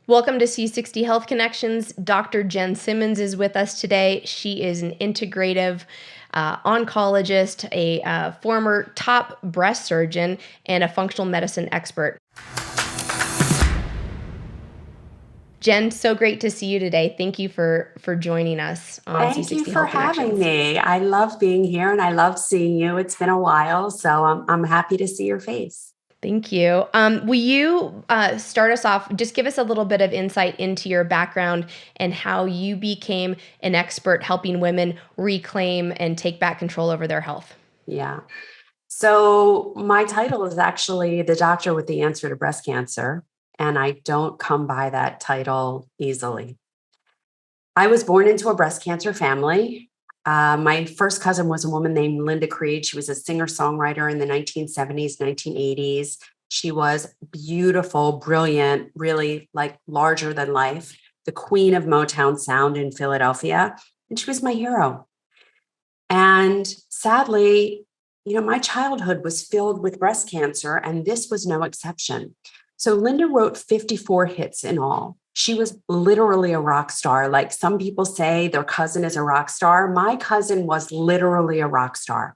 Welcome to C60 Health Connections. Dr. Jenn Simmons is with us today. She is an integrative oncologist, a former top breast surgeon, and a functional medicine expert. Jenn, so great to see you today. Thank you for joining us on Thank you C60 for Health having Connections. me. I love being here and I love seeing you. It's been a while, so I'm happy to see your face. Thank you. Will you start us off? Just give us a little bit of insight into your background and how you became an expert helping women reclaim and take back control over their health. Yeah. So, my title is actually the doctor with the answer to breast cancer, and I don't come by that title easily. I was born into a breast cancer family. My first cousin was a woman named Linda Creed. She was a singer songwriter in the 1970s, 1980s. She was beautiful, brilliant, really like larger than life, the queen of Motown sound in Philadelphia. And she was my hero. And sadly, my childhood was filled with breast cancer, and this was no exception. So Linda wrote 54 hits in all. She was literally a rock star. Like some people say their cousin is a rock star. My cousin was literally a rock star.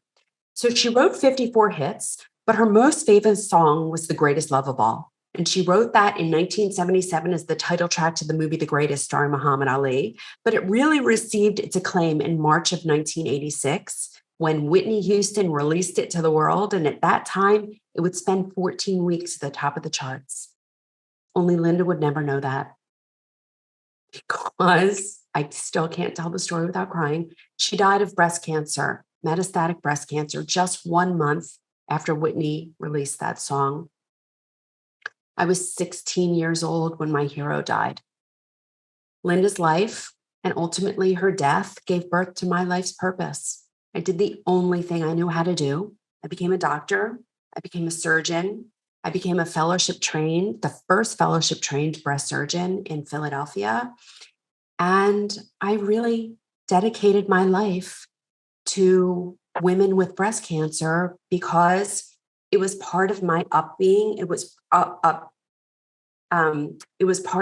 So she wrote 54 hits, but her most famous song was The Greatest Love of All. And she wrote that in 1977 as the title track to the movie The Greatest, starring Muhammad Ali. But it really received its acclaim in March of 1986 when Whitney Houston released it to the world. And at that time, it would spend 14 weeks at the top of the charts. Only Linda would never know that because I still can't tell the story without crying. She died of breast cancer, metastatic breast cancer, just 1 month after Whitney released that song. I was 16 years old when my hero died. Linda's life and ultimately her death gave birth to my life's purpose. I did the only thing I knew how to do. I became a doctor. I became a surgeon. I became the first fellowship trained breast surgeon in Philadelphia. And I really dedicated my life to women with breast cancer because it was part of my upbeing. It was part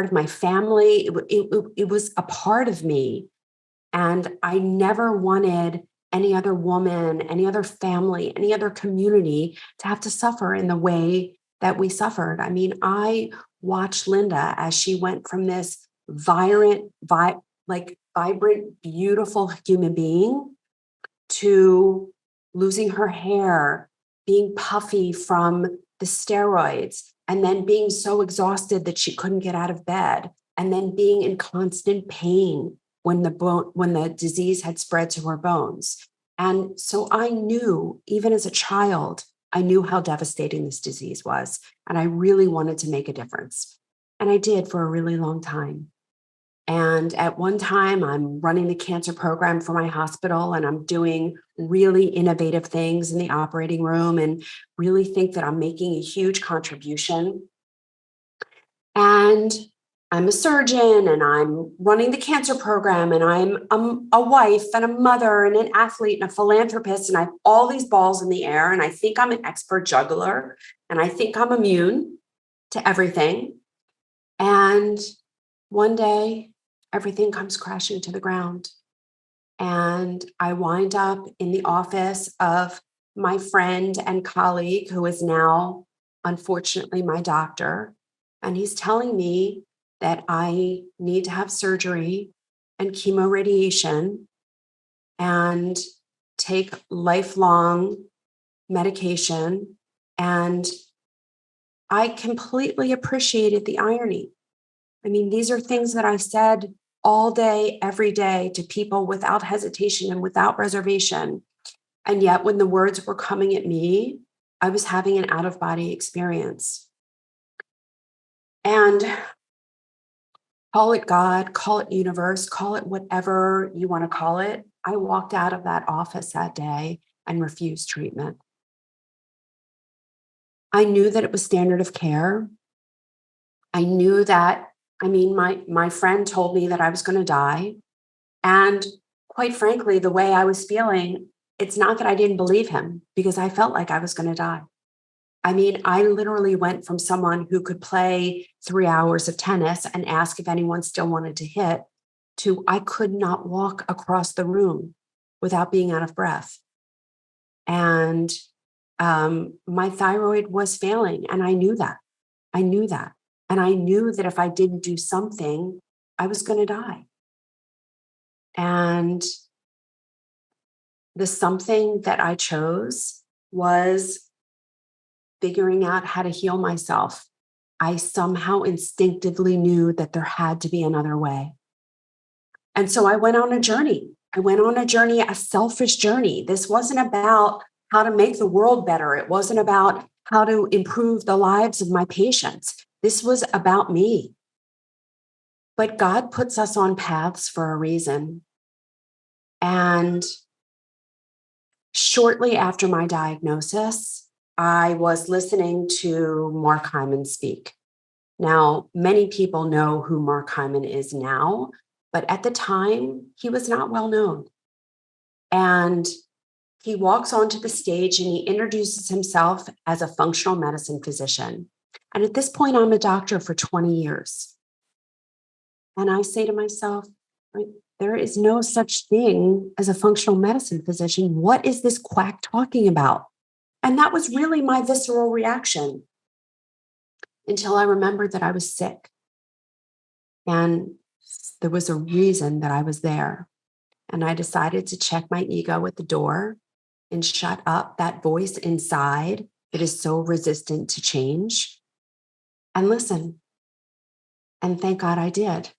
of my family. It was a part of me. And I never wanted any other woman, any other family, any other community to have to suffer in the way that we suffered. I mean, I watched Linda as she went from this vibrant, beautiful human being to losing her hair, being puffy from the steroids, and then being so exhausted that she couldn't get out of bed, and then being in constant pain when the disease had spread to her bones. And so I knew, even as a child, I knew how devastating this disease was, and I really wanted to make a difference. And I did for a really long time. And at one time, I'm running the cancer program for my hospital, and I'm doing really innovative things in the operating room and really think that I'm making a huge contribution. And I'm a surgeon and I'm running the cancer program, and I'm a wife and a mother and an athlete and a philanthropist. And I have all these balls in the air, and I think I'm an expert juggler, and I think I'm immune to everything. And one day, everything comes crashing to the ground. And I wind up in the office of my friend and colleague, who is now, unfortunately, my doctor. And he's telling me that I need to have surgery and chemoradiation and take lifelong medication. And I completely appreciated the irony. I mean, these are things that I said all day, every day to people without hesitation and without reservation. And yet, when the words were coming at me, I was having an out of body experience. And call it God, call it universe, call it whatever you want to call it. I walked out of that office that day and refused treatment. I knew that it was standard of care. I knew that, my friend told me that I was going to die. And quite frankly, the way I was feeling, it's not that I didn't believe him, because I felt like I was going to die. I mean, I literally went from someone who could play 3 hours of tennis and ask if anyone still wanted to hit to I could not walk across the room without being out of breath. And my thyroid was failing. And I knew that. I knew that. And I knew that if I didn't do something, I was going to die. And the something that I chose was figuring out how to heal myself. I somehow instinctively knew that there had to be another way. And so I went on a journey. I went on a journey, a selfish journey. This wasn't about how to make the world better. It wasn't about how to improve the lives of my patients. This was about me. But God puts us on paths for a reason. And shortly after my diagnosis, I was listening to Mark Hyman speak. Now, many people know who Mark Hyman is now, but at the time, he was not well known. And he walks onto the stage and he introduces himself as a functional medicine physician. And at this point, I'm a doctor for 20 years. And I say to myself, there is no such thing as a functional medicine physician. What is this quack talking about? And that was really my visceral reaction until I remembered that I was sick. And there was a reason that I was there. And I decided to check my ego at the door and shut up that voice inside that is so resistant to change and listen. And thank God I did,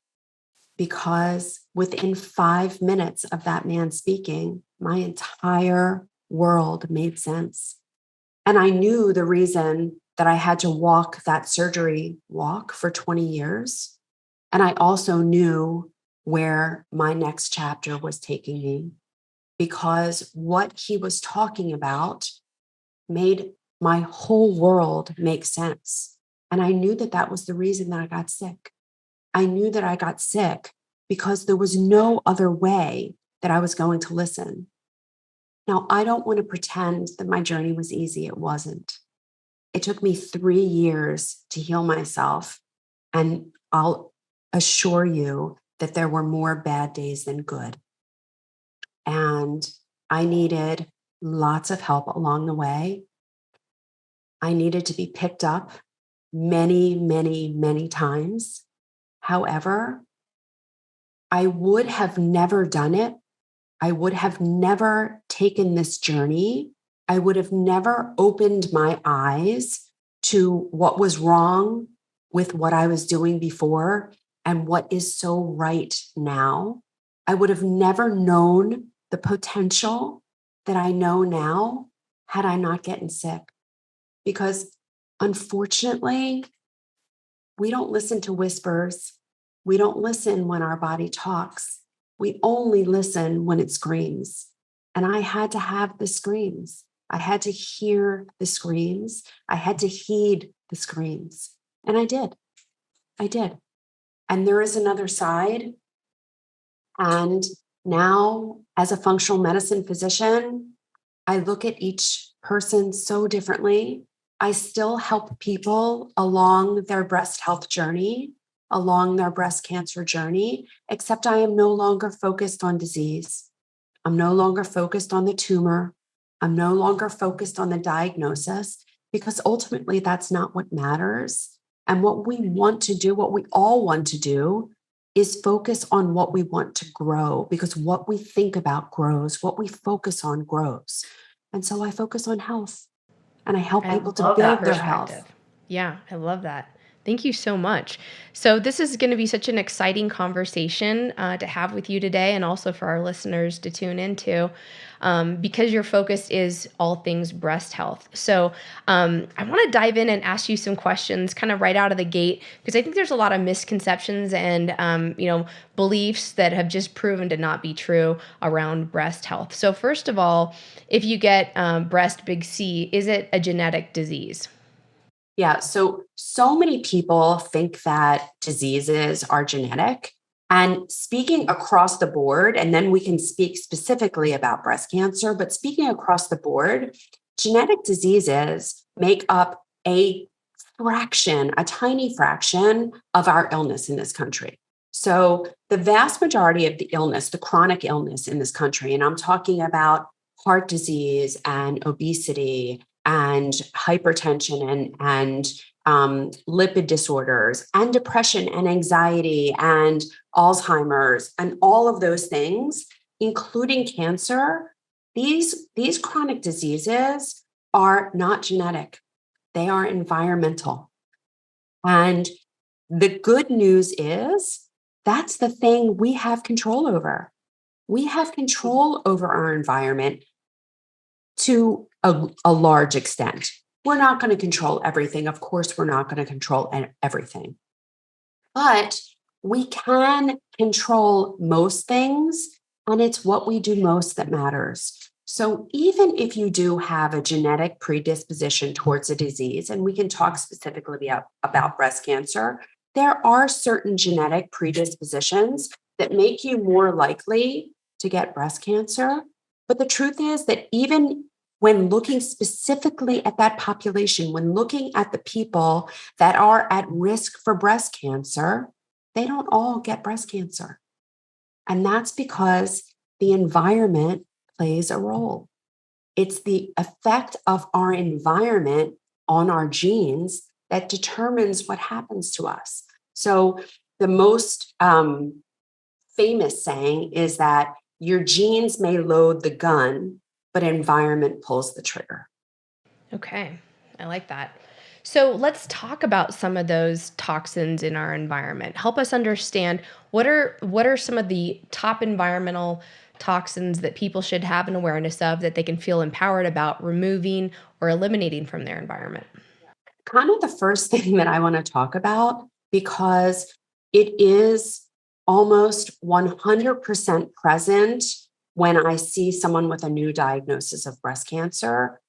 because within 5 minutes of that man speaking, my entire world made sense. And I knew the reason that I had to walk that surgery walk for 20 years. And I also knew where my next chapter was taking me, because what he was talking about made my whole world make sense. And I knew that that was the reason that I got sick. I knew that I got sick because there was no other way that I was going to listen. Now, I don't want to pretend that my journey was easy. It wasn't. It took me 3 years to heal myself. And I'll assure you that there were more bad days than good. And I needed lots of help along the way. I needed to be picked up many, many, many times. However, I would have never done it. I would have never taken this journey. I would have never opened my eyes to what was wrong with what I was doing before and what is so right now. I would have never known the potential that I know now had I not gotten sick. Because unfortunately, we don't listen to whispers. We don't listen when our body talks. We only listen when it screams. And I had to have the screams. I had to hear the screams. I had to heed the screams. And I did. I did. And there is another side. And now, as a functional medicine physician, I look at each person so differently. I still help people along their breast health journey, along their breast cancer journey, except I am no longer focused on disease. I'm no longer focused on the tumor. I'm no longer focused on the diagnosis, because ultimately that's not what matters. And what we want to do, what we all want to do, is focus on what we want to grow, because what we think about grows, what we focus on grows. And so I focus on health, and I help I people to love that build their health. perspective. Yeah, I love that. Thank you so much. So, this is going to be such an exciting conversation to have with you today, and also for our listeners to tune into, because your focus is all things breast health. So, I want to dive in and ask you some questions kind of right out of the gate, because I think there's a lot of misconceptions and, beliefs that have just proven to not be true around breast health. So, first of all, if you get breast big C, is it a genetic disease? Yeah. So many people think that diseases are genetic. And speaking across the board, and then we can speak specifically about breast cancer, but speaking across the board, genetic diseases make up a a tiny fraction of our illness in this country. So the vast majority of the illness, the chronic illness in this country, and I'm talking about heart disease and obesity and hypertension and lipid disorders and depression and anxiety and Alzheimer's and all of those things, including cancer, these chronic diseases are not genetic. They are environmental. And the good news is that's the thing we have control over. We have control over our environment to a large extent. We're not going to control everything. Of course, we're not going to control everything. But we can control most things, and it's what we do most that matters. So even if you do have a genetic predisposition towards a disease, and we can talk specifically about breast cancer, there are certain genetic predispositions that make you more likely to get breast cancer. But the truth is that even when looking specifically at that population, when looking at the people that are at risk for breast cancer, they don't all get breast cancer. And that's because the environment plays a role. It's the effect of our environment on our genes that determines what happens to us. So the most famous saying is that your genes may load the gun, but environment pulls the trigger. Okay, I like that. So let's talk about some of those toxins in our environment. Help us understand what are some of the top environmental toxins that people should have an awareness of that they can feel empowered about removing or eliminating from their environment. Kind of the first thing that I want to talk about, because it is almost 100% present when I see someone with a new diagnosis of breast cancer.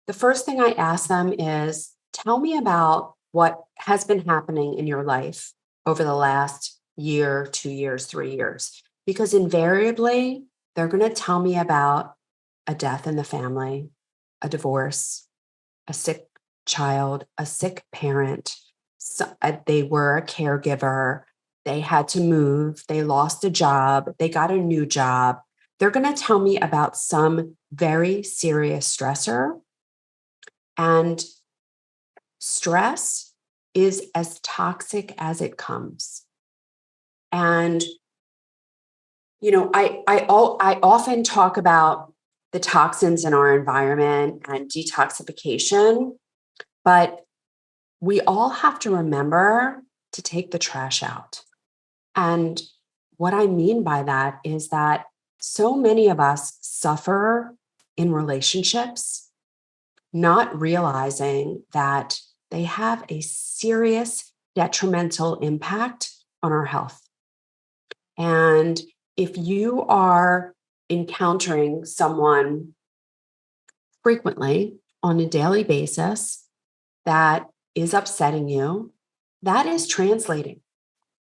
The first thing I ask them is, tell me about what has been happening in your life over the last year, 2 years, 3 years. Because invariably, they're going to tell me about a death in the family, a divorce, a sick child, a sick parent. They were a caregiver. They had to move. They lost a job. They got a new job. They're going to tell me about some very serious stressor. And stress is as toxic as it comes. And, I often talk about the toxins in our environment and detoxification, but we all have to remember to take the trash out. And what I mean by that is that so many of us suffer in relationships, not realizing that they have a serious detrimental impact on our health. And if you are encountering someone frequently on a daily basis that is upsetting you, that is translating.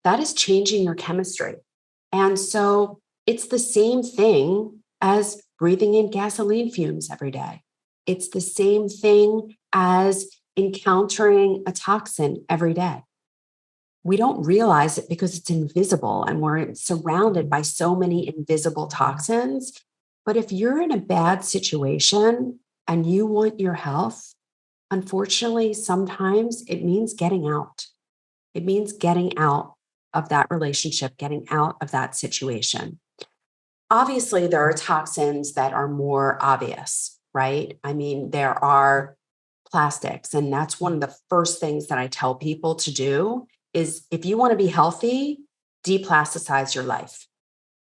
That is changing your chemistry. And so it's the same thing as breathing in gasoline fumes every day. It's the same thing as encountering a toxin every day. We don't realize it because it's invisible and we're surrounded by so many invisible toxins. But if you're in a bad situation and you want your health, unfortunately, sometimes it means getting out. It means getting out of that relationship, getting out of that situation. Obviously, there are toxins that are more obvious, right? I mean, there are plastics, and that's one of the first things that I tell people to do is if you want to be healthy, deplasticize your life.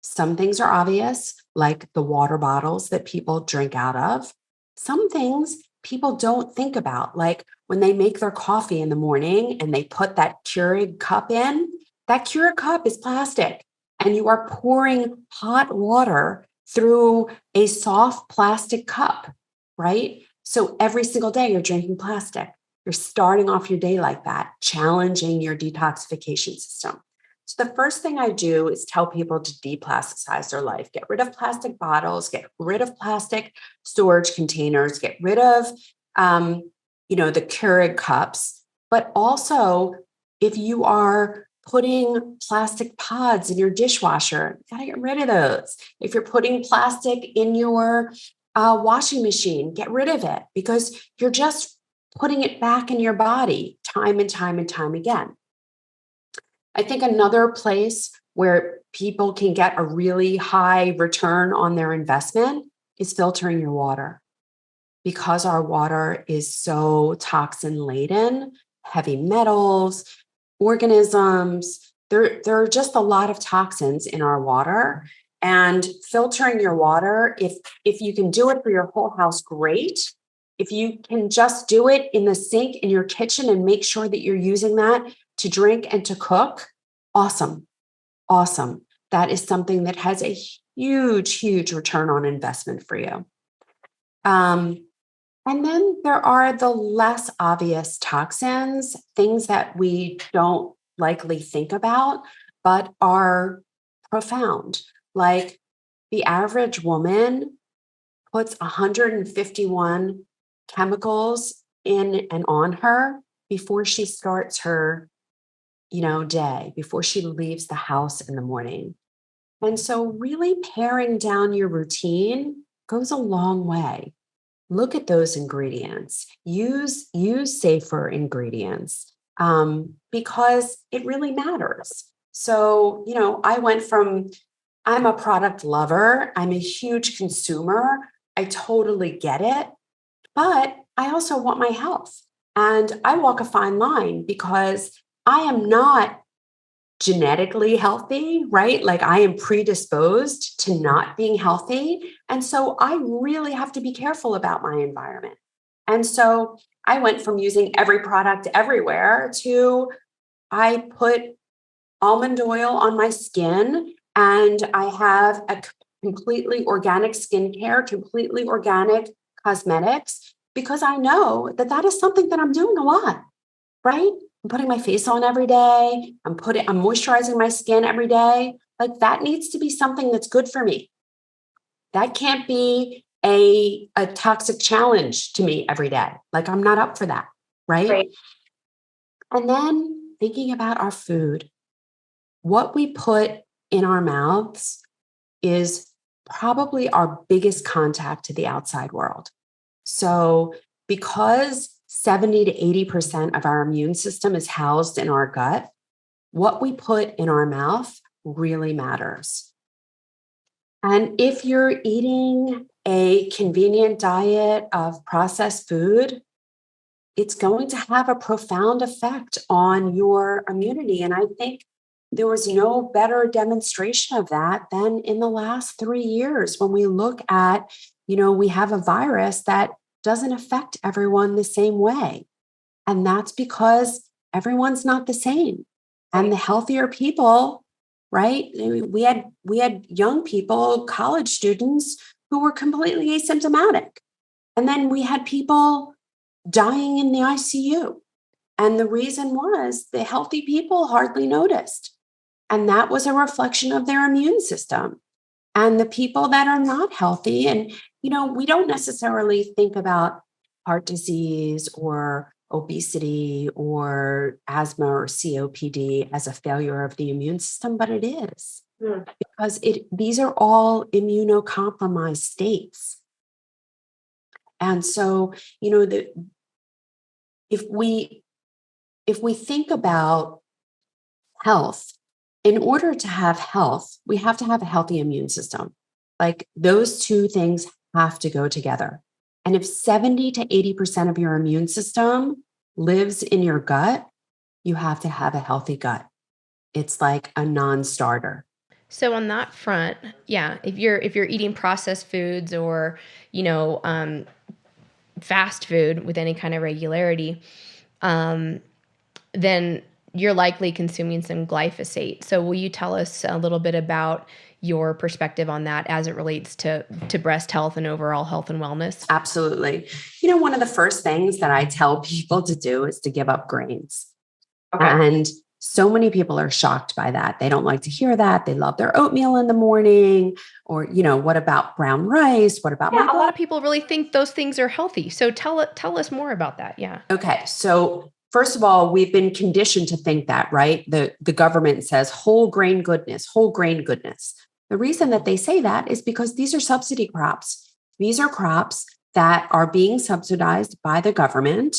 Some things are obvious, like the water bottles that people drink out of. Some things people don't think about, like when they make their coffee in the morning and they put that Keurig cup in, that Keurig cup is plastic. And you are pouring hot water through a soft plastic cup, right? So every single day you're drinking plastic. You're starting off your day like that, challenging your detoxification system. So the first thing I do is tell people to deplasticize their life, get rid of plastic bottles, get rid of plastic storage containers, get rid of the Keurig cups, but also if you are putting plastic pods in your dishwasher, you gotta get rid of those. If you're putting plastic in your washing machine, get rid of it, because you're just putting it back in your body time and time and time again. I think another place where people can get a really high return on their investment is filtering your water. Because our water is so toxin laden, heavy metals, organisms, there are just a lot of toxins in our water. And filtering your water, if you can do it for your whole house, great. If you can just do it in the sink in your kitchen and make sure that you're using that to drink and to cook, awesome. Awesome. That is something that has a huge, huge return on investment for you. And then there are the less obvious toxins, things that we don't likely think about, but are profound. Like the average woman puts 151 chemicals in and on her before she starts her, day, before she leaves the house in the morning. And so really paring down your routine goes a long way. Look at those ingredients. Use safer ingredients, because it really matters. So, I went from, I'm a product lover, I'm a huge consumer, I totally get it, but I also want my health. And I walk a fine line because I am not genetically healthy, right? Like I am predisposed to not being healthy. And so I really have to be careful about my environment. And so I went from using every product everywhere to I put almond oil on my skin and I have a completely organic skincare, completely organic cosmetics, because I know that that is something that I'm doing a lot, right? I'm putting my face on every day. I'm moisturizing my skin every day. Like that needs to be something that's good for me. That can't be a toxic challenge to me every day. Like I'm not up for that, right? And then thinking about our food, what we put in our mouths is probably our biggest contact to the outside world. So because 70 to 80% of our immune system is housed in our gut, what we put in our mouth really matters. And if you're eating a convenient diet of processed food, it's going to have a profound effect on your immunity. And I think there was no better demonstration of that than in the last 3 years when we look at, we have a virus that doesn't affect everyone the same way. And that's because everyone's not the same. And the healthier people, right? We had young people, college students who were completely asymptomatic. And then we had people dying in the ICU. And the reason was the healthy people hardly noticed. And that was a reflection of their immune system. And the people that are not healthy, and, we don't necessarily think about heart disease or obesity or asthma or COPD as a failure of the immune system, but it is. Because these are all immunocompromised states. And so, if we think about health, in order to have health, we have to have a healthy immune system. Like those two things have to go together. And if 70 to 80% of your immune system lives in your gut, you have to have a healthy gut. It's like a non-starter. So on that front, yeah, if you're eating processed foods or fast food with any kind of regularity, then you're likely consuming some glyphosate. So will you tell us a little bit about your perspective on that as it relates to breast health and overall health and wellness? Absolutely. One of the first things that I tell people to do is to give up grains. Okay. And So many people are shocked by that. They don't like to hear that. They love their oatmeal in the morning. Or, what about brown rice? What about Yeah, a lot of people really think those things are healthy. So tell us more about that. Yeah. Okay. So first of all, we've been conditioned to think that, right? The government says whole grain goodness, whole grain goodness. The reason that they say that is because these are subsidy crops. These are crops that are being subsidized by the government.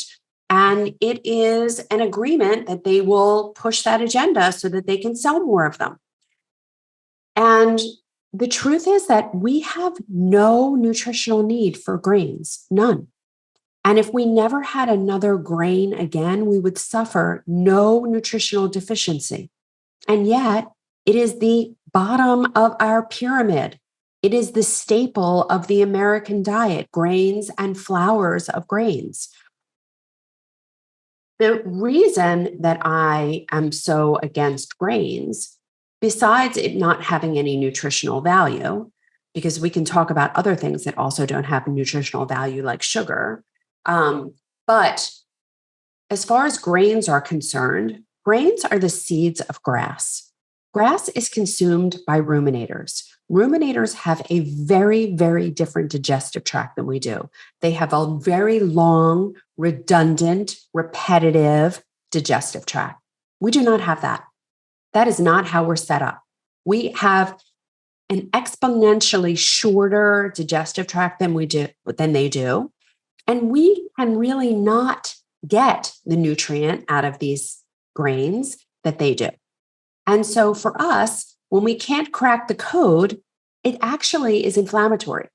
And it is an agreement that they will push that agenda so that they can sell more of them. And the truth is that we have no nutritional need for grains, none. And if we never had another grain again, we would suffer no nutritional deficiency. And yet, it is the bottom of our pyramid. It is the staple of the American diet, grains and flours of grains. The reason that I am so against grains, besides it not having any nutritional value, because we can talk about other things that also don't have nutritional value, like sugar. But as far as grains are concerned, grains are the seeds of grass. Grass is consumed by ruminators. Ruminators have a very, very different digestive tract than we do. They have a very long, redundant, repetitive digestive tract. We do not have that. That is not how we're set up. We have an exponentially shorter digestive tract than they do. And we can really not get the nutrient out of these grains that they do. And so for us, when we can't crack the code, it actually is inflammatory,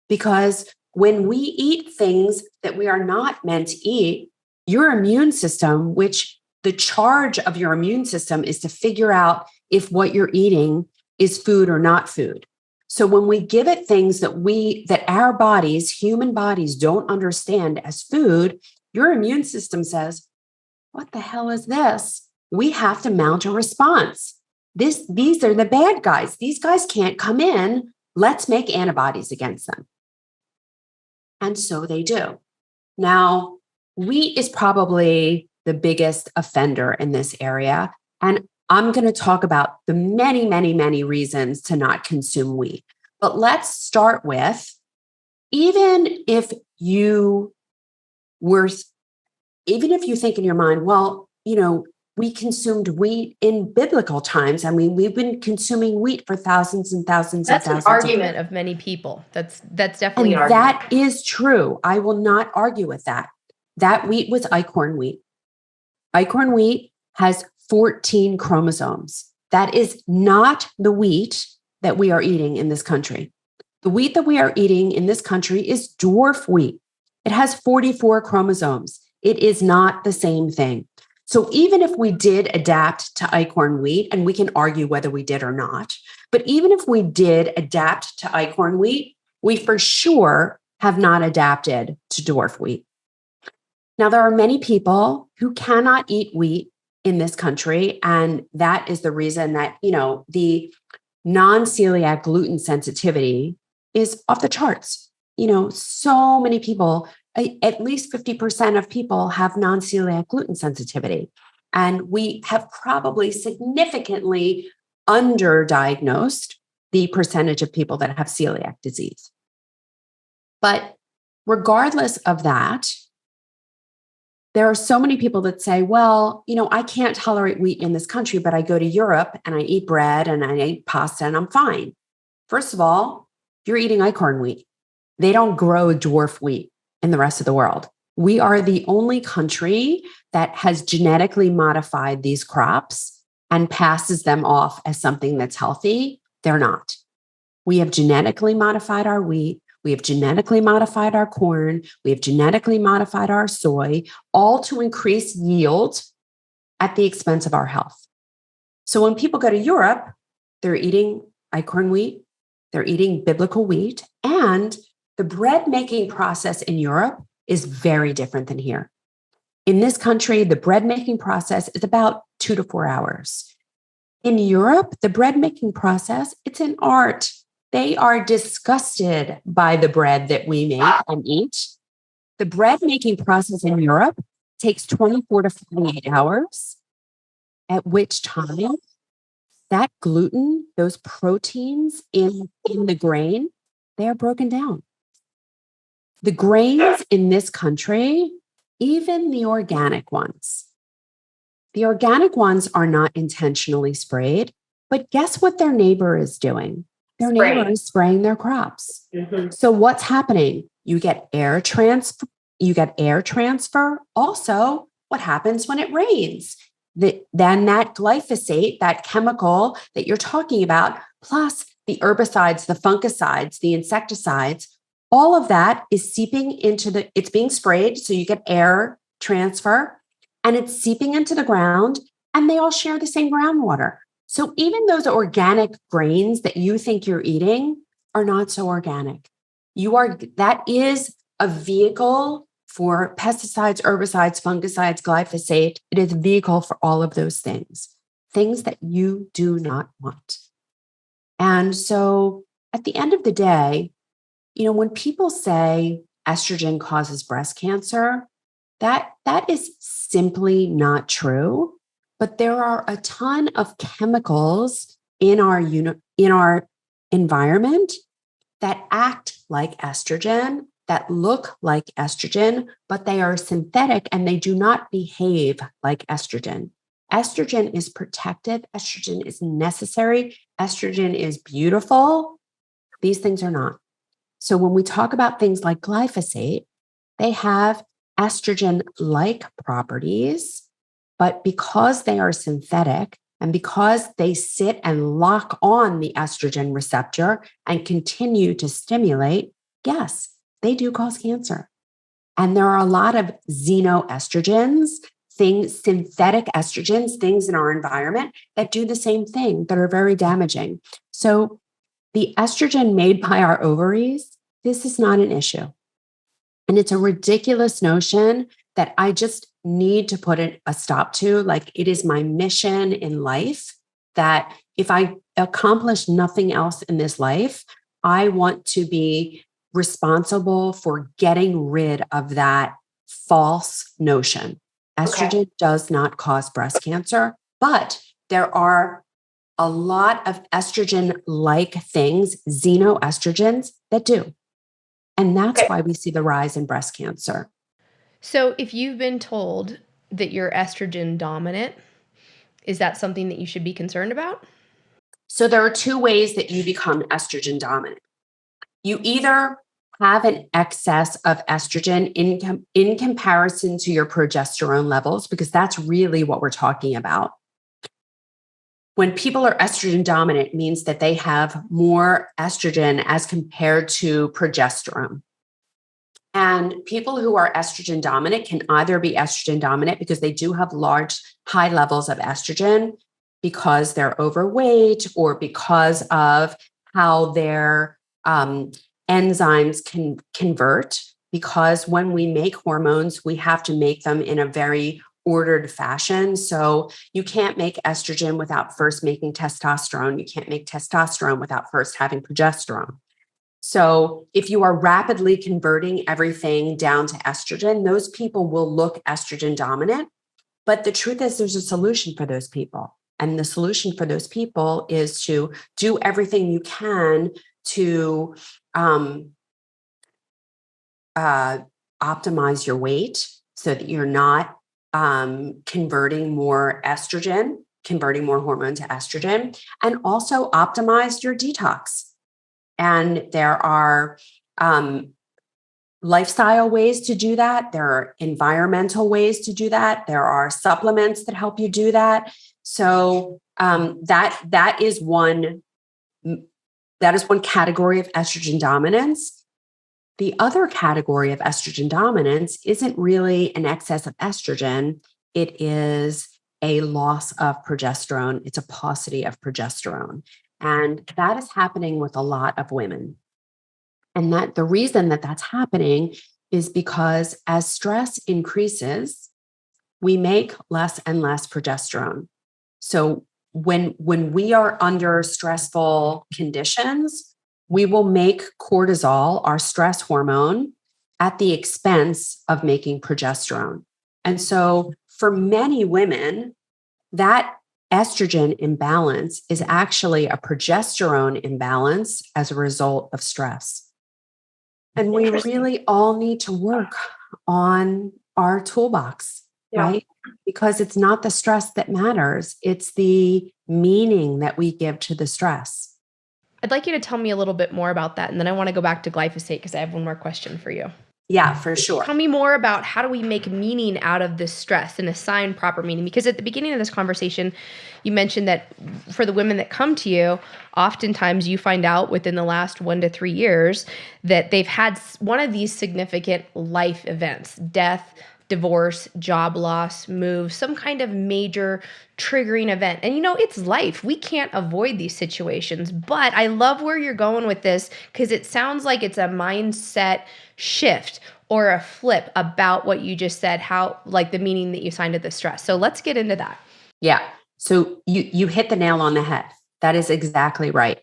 because when we eat things that we are not meant to eat, your immune system, which the charge of your immune system is to figure out if what you're eating is food or not food. So when we give it things that our bodies, human bodies, don't understand as food, your immune system says, what the hell is this? We have to mount a response. These are the bad guys. These guys can't come in. Let's make antibodies against them. And so they do. Now, wheat is probably the biggest offender in this area. And I'm going to talk about the many, many, many reasons to not consume wheat. But let's start with, even if you think in your mind, well, we consumed wheat in biblical times. I mean, we've been consuming wheat for thousands and thousands That's and an thousands argument of many people. That's definitely and an that argument. is true. I will not argue with that. That wheat was Eichhorn wheat. Eichhorn wheat has 14 chromosomes. That is not the wheat that we are eating in this country. The wheat that we are eating in this country is dwarf wheat. It has 44 chromosomes. It is not the same thing. So even if we did adapt to Eichhorn wheat, and we can argue whether we did or not, but even if we did adapt to Eichhorn wheat, we for sure have not adapted to dwarf wheat. Now, there are many people who cannot eat wheat in this country, and that is the reason that, the non-celiac gluten sensitivity is off the charts. So many people, at least 50% of people have non-celiac gluten sensitivity. And we have probably significantly underdiagnosed the percentage of people that have celiac disease. But regardless of that, there are so many people that say, well, I can't tolerate wheat in this country, but I go to Europe and I eat bread and I eat pasta and I'm fine. First of all, you're eating Eichhorn wheat. They don't grow dwarf wheat in the rest of the world. We are the only country that has genetically modified these crops and passes them off as something that's healthy. They're not. We have genetically modified our wheat. We have genetically modified our corn. We have genetically modified our soy, all to increase yield at the expense of our health. So when people go to Europe, they're eating Eichhorn wheat, they're eating biblical wheat, and the bread making process in Europe is very different than here. In this country, the bread making process is about 2 to 4 hours. In Europe, the bread making process, it's an art. They are disgusted by the bread that we make and eat. The bread making process in Europe takes 24 to 48 hours. at which time that gluten, those proteins in the grain, they are broken down. The grains in this country, even the organic ones are not intentionally sprayed, but guess what their neighbor is doing? Their neighbor is spraying their crops. Mm-hmm. So what's happening? You get air transfer. Also, what happens when it rains? Then that glyphosate, that chemical that you're talking about, plus the herbicides, the fungicides, the insecticides, all of that is seeping into it's being sprayed. So you get air transfer and it's seeping into the ground, and they all share the same groundwater. So even those organic grains that you think you're eating are not so organic. That is a vehicle for pesticides, herbicides, fungicides, glyphosate. It is a vehicle for all of those things that you do not want. And so at the end of the day, when people say estrogen causes breast cancer, that is simply not true. But there are a ton of chemicals in our environment that act like estrogen, that look like estrogen, but they are synthetic and they do not behave like estrogen. Estrogen is protective. Estrogen is necessary. Estrogen is beautiful. These things are not. So when we talk about things like glyphosate, they have estrogen-like properties, but because they are synthetic and because they sit and lock on the estrogen receptor and continue to stimulate, yes, they do cause cancer. And there are a lot of xenoestrogens, synthetic estrogens, things in our environment that do the same thing, that are very damaging. So the estrogen made by our ovaries, this is not an issue. And it's a ridiculous notion that I just need to put a stop to. Like, it is my mission in life that if I accomplish nothing else in this life, I want to be responsible for getting rid of that false notion. Estrogen does not cause breast cancer, but there are a lot of estrogen-like things, xenoestrogens, that do. And that's why we see the rise in breast cancer. So if you've been told that you're estrogen dominant, is that something that you should be concerned about? So there are two ways that you become estrogen dominant. You either have an excess of estrogen in comparison to your progesterone levels, because that's really what we're talking about. When people are estrogen dominant, it means that they have more estrogen as compared to progesterone. And people who are estrogen dominant can either be estrogen dominant because they do have high levels of estrogen because they're overweight, or because of how their enzymes can convert. Because when we make hormones, we have to make them in a very ordered fashion. So you can't make estrogen without first making testosterone. You can't make testosterone without first having progesterone. So if you are rapidly converting everything down to estrogen, those people will look estrogen dominant. But the truth is, there's a solution for those people. And the solution for those people is to do everything you can to optimize your weight so that you're not converting more hormone to estrogen, and also optimize your detox. And there are lifestyle ways to do that. There are environmental ways to do that. There are supplements that help you do that. So that is one category of estrogen dominance. The other category of estrogen dominance isn't really an excess of estrogen. It is a loss of progesterone. It's a paucity of progesterone. And that is happening with a lot of women. And that the reason that that's happening is because as stress increases, we make less and less progesterone. So when we are under stressful conditions, we will make cortisol, our stress hormone, at the expense of making progesterone. And so for many women, that estrogen imbalance is actually a progesterone imbalance as a result of stress. And we really all need to work on our toolbox, right? Because it's not the stress that matters, it's the meaning that we give to the stress. I'd like you to tell me a little bit more about that. And then I want to go back to glyphosate because I have one more question for you. Yeah, for sure. Tell me more about how do we make meaning out of this stress and assign proper meaning? Because at the beginning of this conversation, you mentioned that for the women that come to you, oftentimes you find out within the last 1 to 3 years that they've had one of these significant life events, death, divorce, job loss, move, some kind of major triggering event. And it's life. We can't avoid these situations. But I love where you're going with this because it sounds like it's a mindset shift or a flip about what you just said, how like the meaning that you assigned to the stress. So let's get into that. Yeah. So you hit the nail on the head. That is exactly right.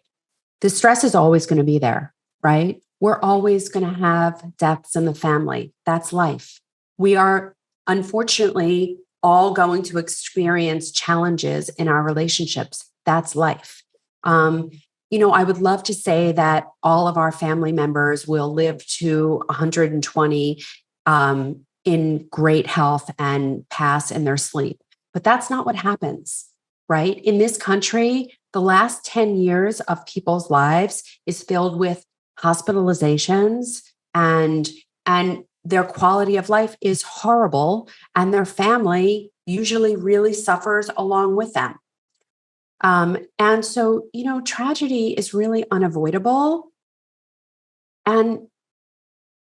The stress is always going to be there, right? We're always going to have deaths in the family. That's life. We are unfortunately all going to experience challenges in our relationships. That's life. I would love to say that all of our family members will live to 120 in great health and pass in their sleep. But that's not what happens, right? In this country, the last 10 years of people's lives is filled with hospitalizations and their quality of life is horrible, and their family usually really suffers along with them. And so, tragedy is really unavoidable. And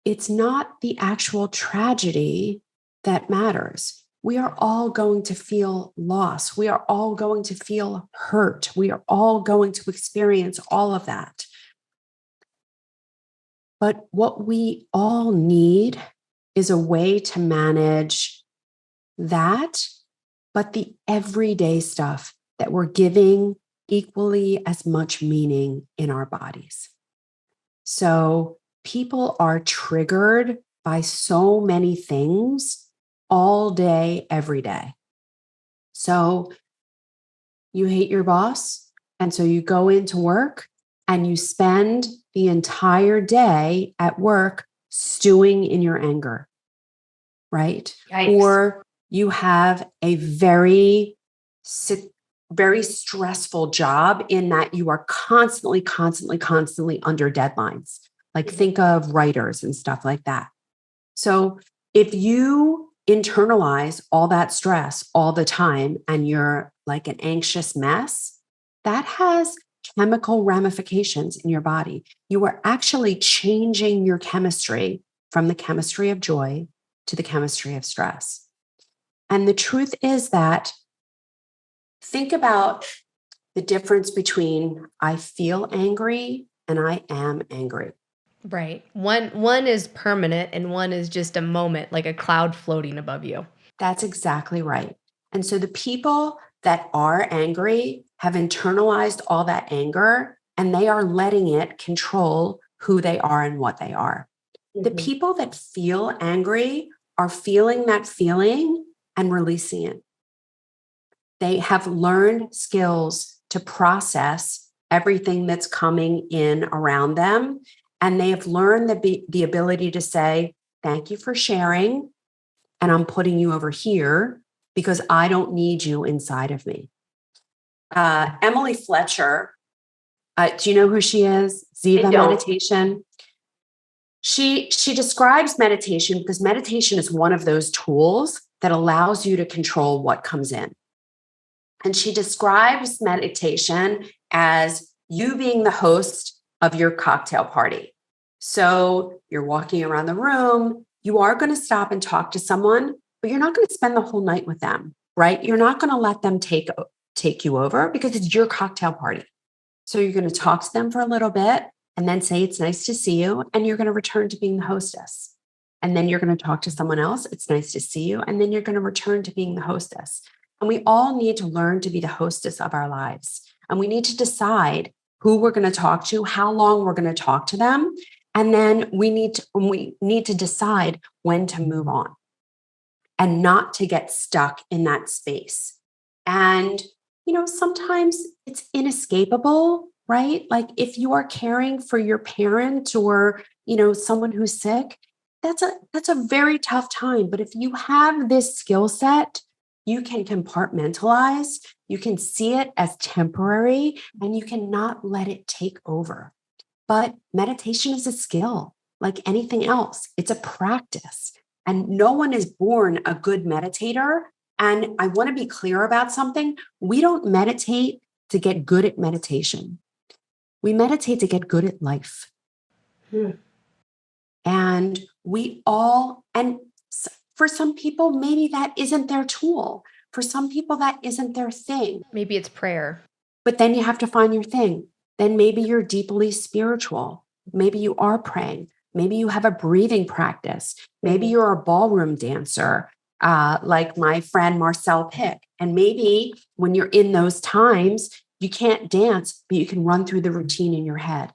it's not the actual tragedy that matters. We are all going to feel loss. We are all going to feel hurt. We are all going to experience all of that. But what we all need is a way to manage that, but the everyday stuff that we're giving equally as much meaning in our bodies. So people are triggered by so many things all day, every day. So you hate your boss, and so you go into work and you spend the entire day at work stewing in your anger, right? Yikes. Or you have a very stressful job in that you are constantly under deadlines. Like think of writers and stuff like that. So if you internalize all that stress all the time and you're like an anxious mess, that has chemical ramifications in your body. You are actually changing your chemistry from the chemistry of joy to the chemistry of stress. And the truth is that think about the difference between I feel angry and I am angry. Right. One is permanent and one is just a moment, like a cloud floating above you. That's exactly right. And so the people that are angry have internalized all that anger and they are letting it control who they are and what they are. Mm-hmm. The people that feel angry are feeling that feeling and releasing it. They have learned skills to process everything that's coming in around them. And they have learned the ability to say, thank you for sharing. And I'm putting you over here because I don't need you inside of me. Emily Fletcher, do you know who she is? Ziva meditation. She describes meditation because meditation is one of those tools that allows you to control what comes in. And she describes meditation as you being the host of your cocktail party. So you're walking around the room, you are going to stop and talk to someone, but you're not going to spend the whole night with them, right? You're not going to let them take you over because it's your cocktail party. So you're going to talk to them for a little bit and then say, it's nice to see you. And you're going to return to being the hostess. And then you're going to talk to someone else. It's nice to see you. And then you're going to return to being the hostess. And we all need to learn to be the hostess of our lives. And we need to decide who we're going to talk to, how long we're going to talk to them. And then we need to decide when to move on and not to get stuck in that space. And sometimes it's inescapable, right? Like if you are caring for your parent or, someone who's sick, that's a very tough time. But if you have this skill set, you can compartmentalize, you can see it as temporary, and you cannot let it take over. But meditation is a skill like anything else. It's a practice. And no one is born a good meditator. And I want to be clear about something. We don't meditate to get good at meditation. We meditate to get good at life. Hmm. And for some people, maybe that isn't their tool. For some people, that isn't their thing. Maybe it's prayer. But then you have to find your thing. Then maybe you're deeply spiritual. Maybe you are praying. Maybe you have a breathing practice. Maybe you're a ballroom dancer, like my friend Marcel Pick. And maybe when you're in those times, you can't dance, but you can run through the routine in your head.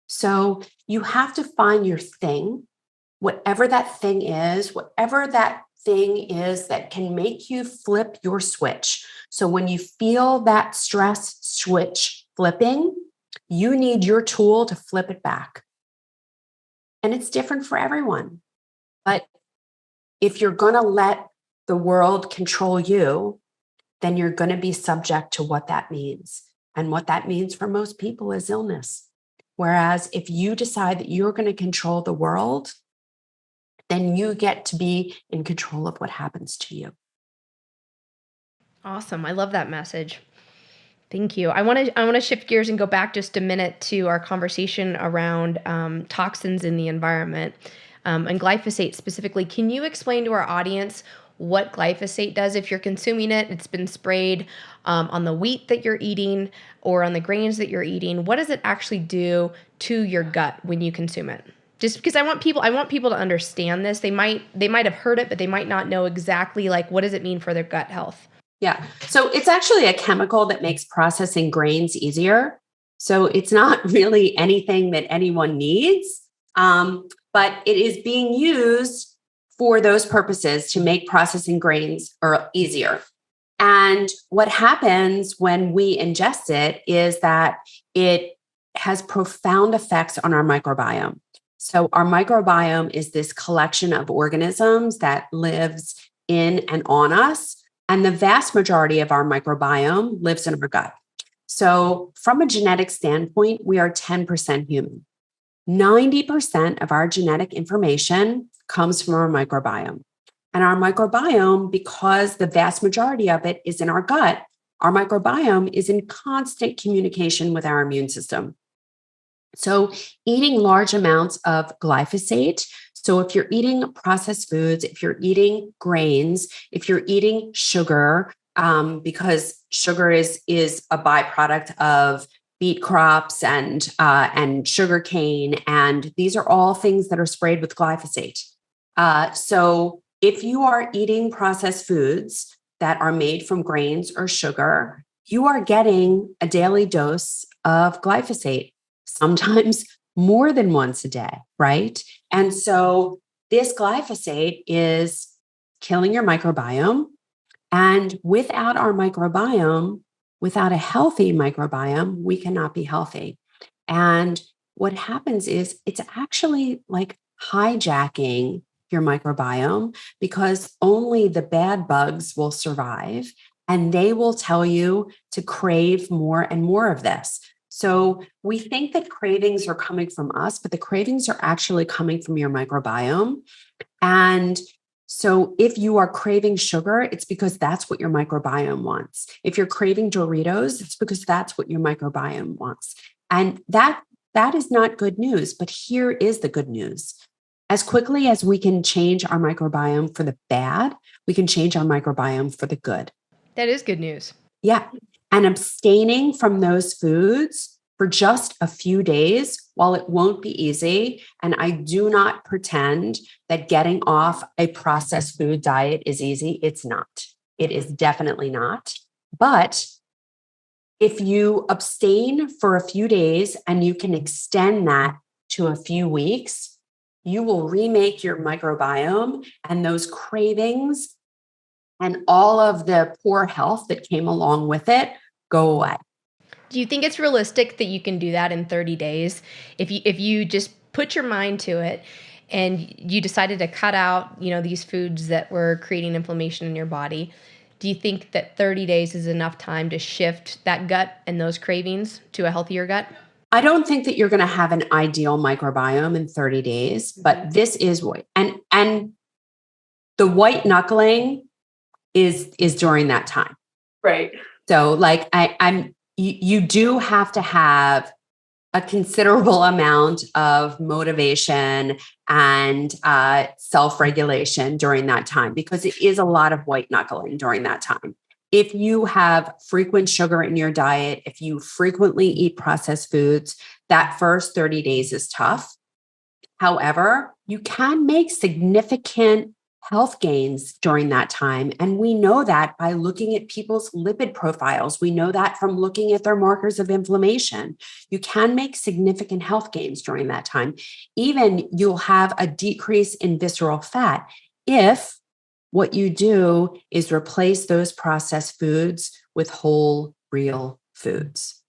So you have to find your thing, whatever that thing is, that can make you flip your switch. So when you feel that stress switch flipping, you need your tool to flip it back. And it's different for everyone. But if you're going to let the world control you, then you're going to be subject to what that means. And what that means for most people is illness. Whereas if you decide that you're going to control the world, then you get to be in control of what happens to you. Awesome. I love that message. Thank you. I want to shift gears and go back just a minute to our conversation around toxins in the environment, and glyphosate specifically. Can you explain to our audience what glyphosate does if you're consuming it? It's been sprayed on the wheat that you're eating or on the grains that you're eating. What does it actually do to your gut when you consume it? Just because I want people to understand this. They might have heard it, but they might not know exactly like what does it mean for their gut health. Yeah. So it's actually a chemical that makes processing grains easier. So it's not really anything that anyone needs, but it is being used for those purposes to make processing grains easier. And what happens when we ingest it is that it has profound effects on our microbiome. So our microbiome is this collection of organisms that lives in and on us. And the vast majority of our microbiome lives in our gut. So from a genetic standpoint, we are 10% human. 90% of our genetic information comes from our microbiome. And our microbiome, because the vast majority of it is in our gut, our microbiome is in constant communication with our immune system. So eating large amounts of glyphosate. So if you're eating processed foods, if you're eating grains, if you're eating sugar, because sugar is a byproduct of beet crops and sugar cane, and these are all things that are sprayed with glyphosate. So if you are eating processed foods that are made from grains or sugar, you are getting a daily dose of glyphosate, sometimes more than once a day, right? And so this glyphosate is killing your microbiome. And without our microbiome, without a healthy microbiome, we cannot be healthy. And what happens is it's actually like hijacking your microbiome because only the bad bugs will survive and they will tell you to crave more and more of this. So we think that cravings are coming from us, but the cravings are actually coming from your microbiome. And so if you are craving sugar, it's because that's what your microbiome wants. If you're craving Doritos, it's because that's what your microbiome wants. And that is not good news, but here is the good news. As quickly as we can change our microbiome for the bad, we can change our microbiome for the good. That is good news. Yeah. And abstaining from those foods for just a few days, while it won't be easy, and I do not pretend that getting off a processed food diet is easy. It's not. It is definitely not. But if you abstain for a few days and you can extend that to a few weeks, you will remake your microbiome and those cravings and all of the poor health that came along with it go away. Do you think it's realistic that you can do that in 30 days? If you just put your mind to it and you decided to cut out, these foods that were creating inflammation in your body, do you think that 30 days is enough time to shift that gut and those cravings to a healthier gut? I don't think that you're going to have an ideal microbiome in 30 days, but this is what, and the white knuckling is during that time. Right. So like you do have to have a considerable amount of motivation and self-regulation during that time, because it is a lot of white knuckling during that time. If you have frequent sugar in your diet, if you frequently eat processed foods, that first 30 days is tough. However, you can make significant health gains during that time. And we know that by looking at people's lipid profiles. We know that from looking at their markers of inflammation. You can make significant health gains during that time. Even you'll have a decrease in visceral fat if what you do is replace those processed foods with whole, real foods.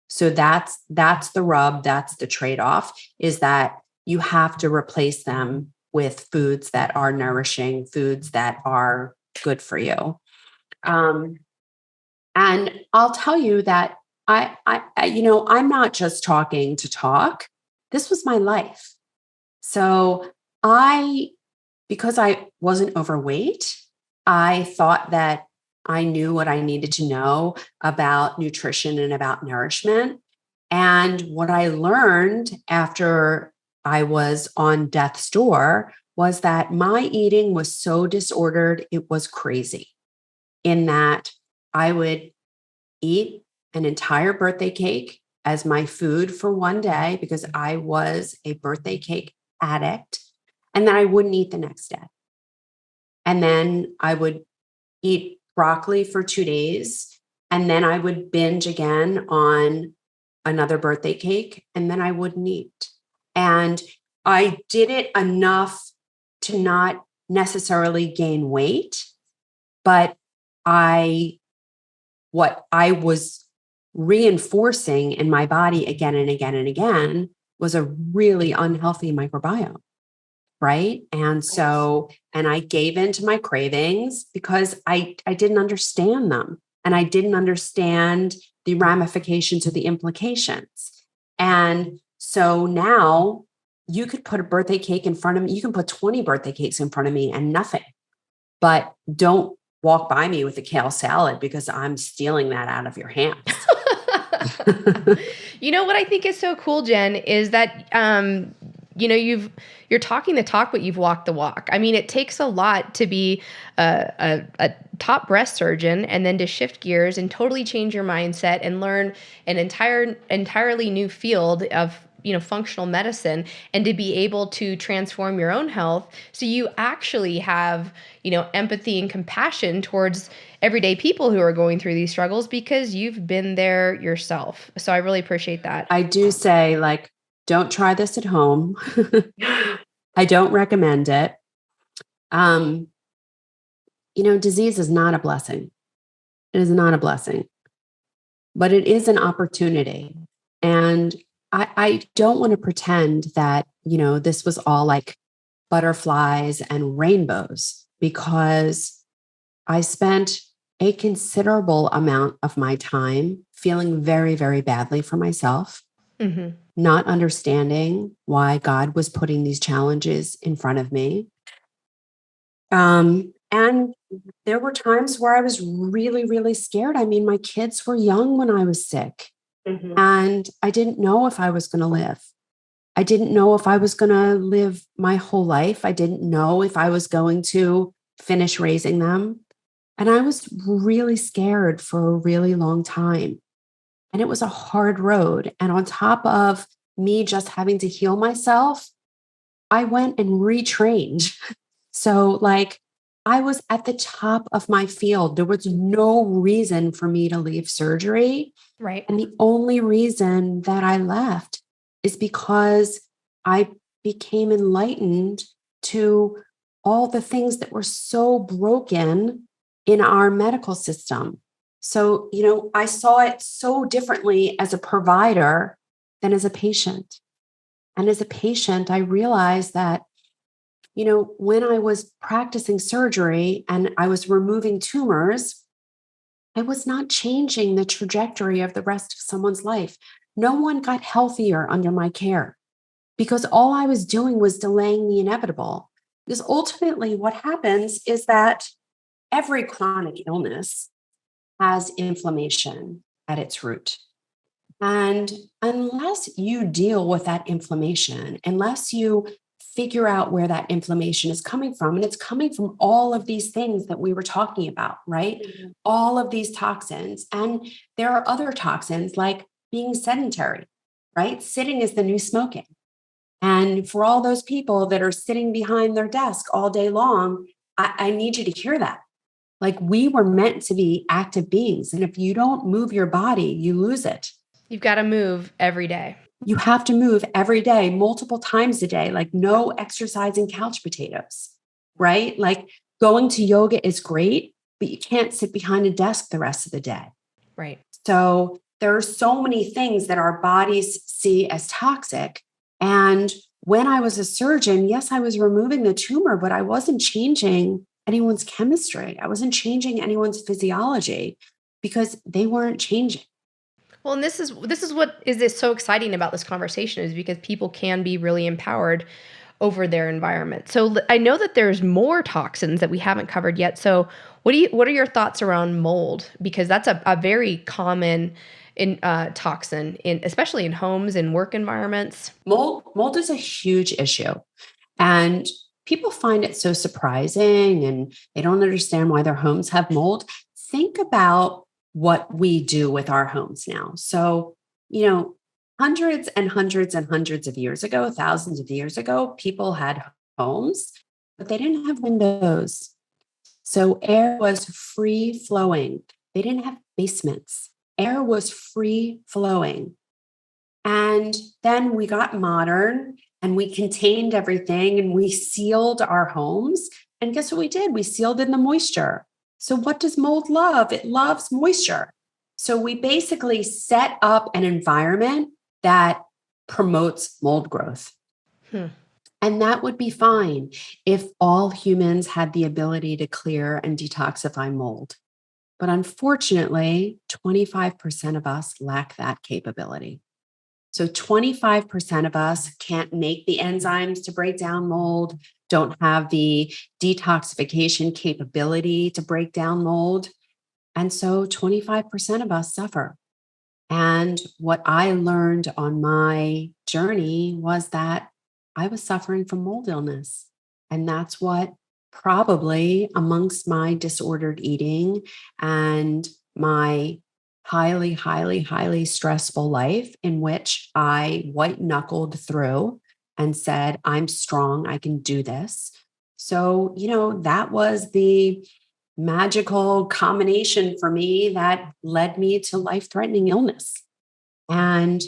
So that's the rub, that's the trade-off, is that you have to replace them with foods that are nourishing, foods that are good for you. And I'll tell you that I'm not just talking to talk. This was my life. So because I wasn't overweight, I thought that I knew what I needed to know about nutrition and about nourishment. And what I learned after I was on death's door was that my eating was so disordered, it was crazy, in that I would eat an entire birthday cake as my food for one day because I was a birthday cake addict, and then I wouldn't eat the next day. And then I would eat broccoli for 2 days, and then I would binge again on another birthday cake, and then I wouldn't eat. And I did it enough to not necessarily gain weight, but what I was reinforcing in my body again and again and again was a really unhealthy microbiome. Right. And so, and I gave in to my cravings because I didn't understand them, and I didn't understand the ramifications or the implications. And so now you could put a birthday cake in front of me. You can put 20 birthday cakes in front of me and nothing, but don't walk by me with a kale salad because I'm stealing that out of your hands. You know what I think is so cool, Jenn, is that you're talking the talk, but you've walked the walk. I mean, it takes a lot to be a top breast surgeon and then to shift gears and totally change your mindset and learn an entirely new field of functional medicine, and to be able to transform your own health so you actually have empathy and compassion towards everyday people who are going through these struggles because you've been there yourself. So I really appreciate that. I do say, like, don't try this at home. I don't recommend it. Disease is not a blessing. It is not a blessing, but it is an opportunity. And I don't want to pretend that, this was all like butterflies and rainbows, because I spent a considerable amount of my time feeling very, very badly for myself, not understanding why God was putting these challenges in front of me. And there were times where I was really, really scared. I mean, my kids were young when I was sick. And I didn't know if I was going to live. I didn't know if I was going to live my whole life. I didn't know if I was going to finish raising them. And I was really scared for a really long time. And it was a hard road. And on top of me just having to heal myself, I went and retrained. So I was at the top of my field. There was no reason for me to leave surgery. Right. And the only reason that I left is because I became enlightened to all the things that were so broken in our medical system. So, I saw it so differently as a provider than as a patient. And as a patient, I realized that, when I was practicing surgery and I was removing tumors, I was not changing the trajectory of the rest of someone's life. No one got healthier under my care because all I was doing was delaying the inevitable. Because ultimately, what happens is that every chronic illness has inflammation at its root. And unless you deal with that inflammation, unless you figure out where that inflammation is coming from, and it's coming from all of these things that we were talking about, right? Mhm. All of these toxins. And there are other toxins like being sedentary, right? Sitting is the new smoking. And for all those people that are sitting behind their desk all day long, I need you to hear that. Like we were meant to be active beings. And if you don't move your body, you lose it. You've got to move every day. You have to move every day, multiple times a day, like no exercising couch potatoes, right? Like going to yoga is great, but you can't sit behind a desk the rest of the day. Right. So there are so many things that our bodies see as toxic. And when I was a surgeon, yes, I was removing the tumor, but I wasn't changing anyone's chemistry. I wasn't changing anyone's physiology because they weren't changing. Well, and this is what is so exciting about this conversation is because people can be really empowered over their environment. So I know that there's more toxins that we haven't covered yet. So what are your thoughts around mold? Because that's a very common toxin in especially in homes and work environments. Mold is a huge issue. And people find it so surprising and they don't understand why their homes have mold. Think about what we do with our homes now. So, hundreds and hundreds and hundreds of years ago, thousands of years ago, people had homes, but they didn't have windows. So air was free flowing. They didn't have basements. Air was free flowing. And then we got modern and we contained everything and we sealed our homes. And guess what we did? We sealed in the moisture. So, what does mold love? It loves moisture. So, we basically set up an environment that promotes mold growth. Hmm. And that would be fine if all humans had the ability to clear and detoxify mold. But unfortunately, 25% of us lack that capability. So 25% of us can't make the enzymes to break down mold, don't have the detoxification capability to break down mold. And so 25% of us suffer. And what I learned on my journey was that I was suffering from mold illness. And that's what probably amongst my disordered eating and my highly, highly, highly stressful life in which I white knuckled through and said, I'm strong, I can do this. So, that was the magical combination for me that led me to life threatening illness. And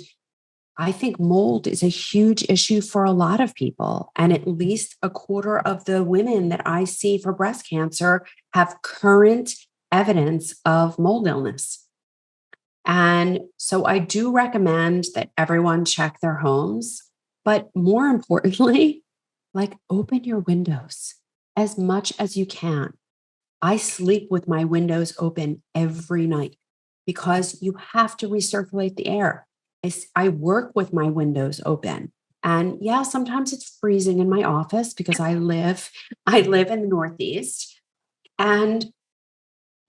I think mold is a huge issue for a lot of people. And at least a quarter of the women that I see for breast cancer have current evidence of mold illness. And so I do recommend that everyone check their homes, but more importantly, like open your windows as much as you can. I sleep with my windows open every night because you have to recirculate the air. I work with my windows open. And yeah, sometimes it's freezing in my office because I live in the Northeast. And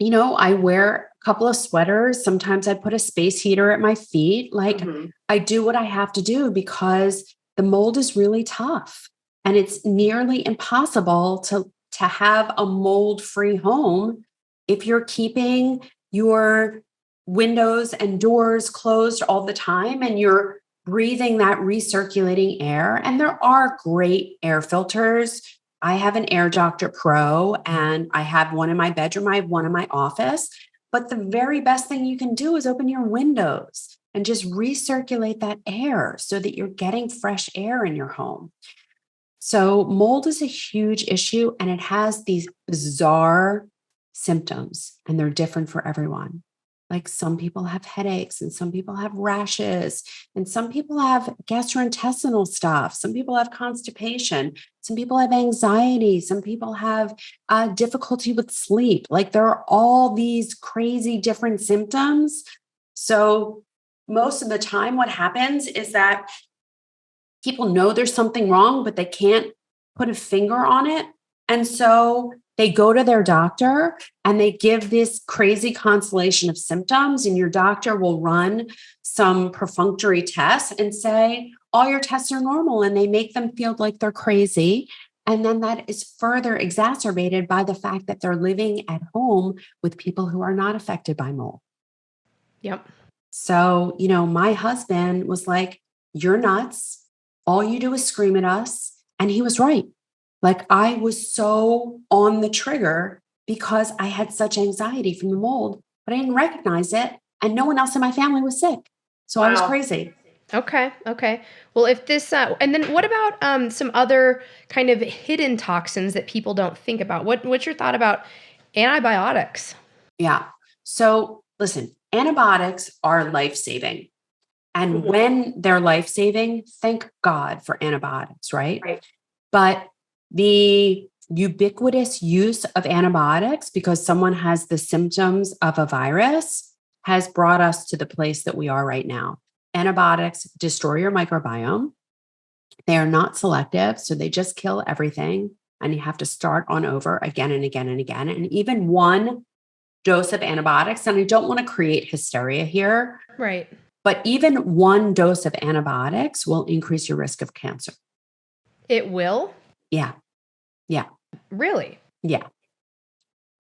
I wear a couple of sweaters. Sometimes I put a space heater at my feet. Like I do what I have to do because the mold is really tough. And it's nearly impossible to have a mold-free home if you're keeping your windows and doors closed all the time and you're breathing that recirculating air. And there are great air filters. I have an Air Doctor Pro and I have one in my bedroom. I have one in my office. But the very best thing you can do is open your windows and just recirculate that air so that you're getting fresh air in your home. So mold is a huge issue and it has these bizarre symptoms, and they're different for everyone. Like some people have headaches, and some people have rashes, and some people have gastrointestinal stuff. Some people have constipation. Some people have anxiety. Some people have difficulty with sleep. Like there are all these crazy different symptoms. So most of the time, what happens is that people know there's something wrong, but they can't put a finger on it. And so they go to their doctor and they give this crazy constellation of symptoms, and your doctor will run some perfunctory tests and say, all your tests are normal, and they make them feel like they're crazy. And then that is further exacerbated by the fact that they're living at home with people who are not affected by mold. Yep. So, my husband was like, you're nuts. All you do is scream at us. And he was right. Like I was so on the trigger because I had such anxiety from the mold, but I didn't recognize it. And no one else in my family was sick. So I was crazy. Okay. Okay. Well, if this, and then what about some other kind of hidden toxins that people don't think about? What's your thought about antibiotics? Yeah. So listen, antibiotics are life-saving. And when they're life-saving, thank God for antibiotics, right? Right. But the ubiquitous use of antibiotics because someone has the symptoms of a virus has brought us to the place that we are right now. Antibiotics destroy your microbiome. They are not selective, so they just kill everything. And you have to start on over again and again and again. And even one dose of antibiotics, and I don't want to create hysteria here, Right. but even one dose of antibiotics will increase your risk of cancer. It will? Yeah. Yeah. Really? Yeah.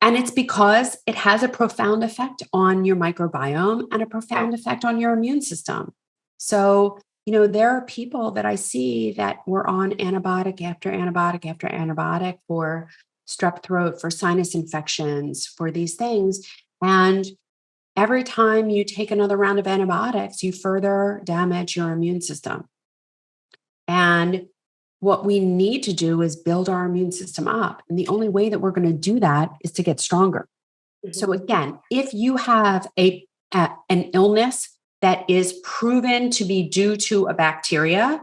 And it's because it has a profound effect on your microbiome and a profound effect on your immune system. So, there are people that I see that were on antibiotic after antibiotic after antibiotic for strep throat, for sinus infections, for these things. And every time you take another round of antibiotics, you further damage your immune system. And what we need to do is build our immune system up. And the only way that we're going to do that is to get stronger. So again, if you have an illness that is proven to be due to a bacteria,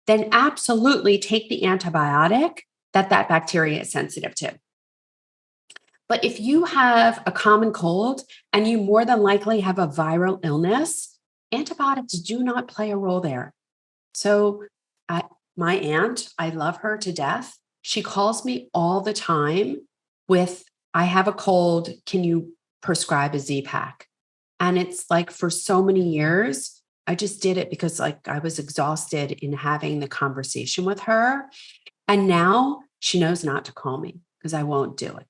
then absolutely take the antibiotic that bacteria is sensitive to. But if you have a common cold and you more than likely have a viral illness, antibiotics do not play a role there. So my aunt, I love her to death. She calls me all the time with, I have a cold. Can you prescribe a Z-Pack? And it's like for so many years, I just did it because like I was exhausted in having the conversation with her. And now she knows not to call me because I won't do it.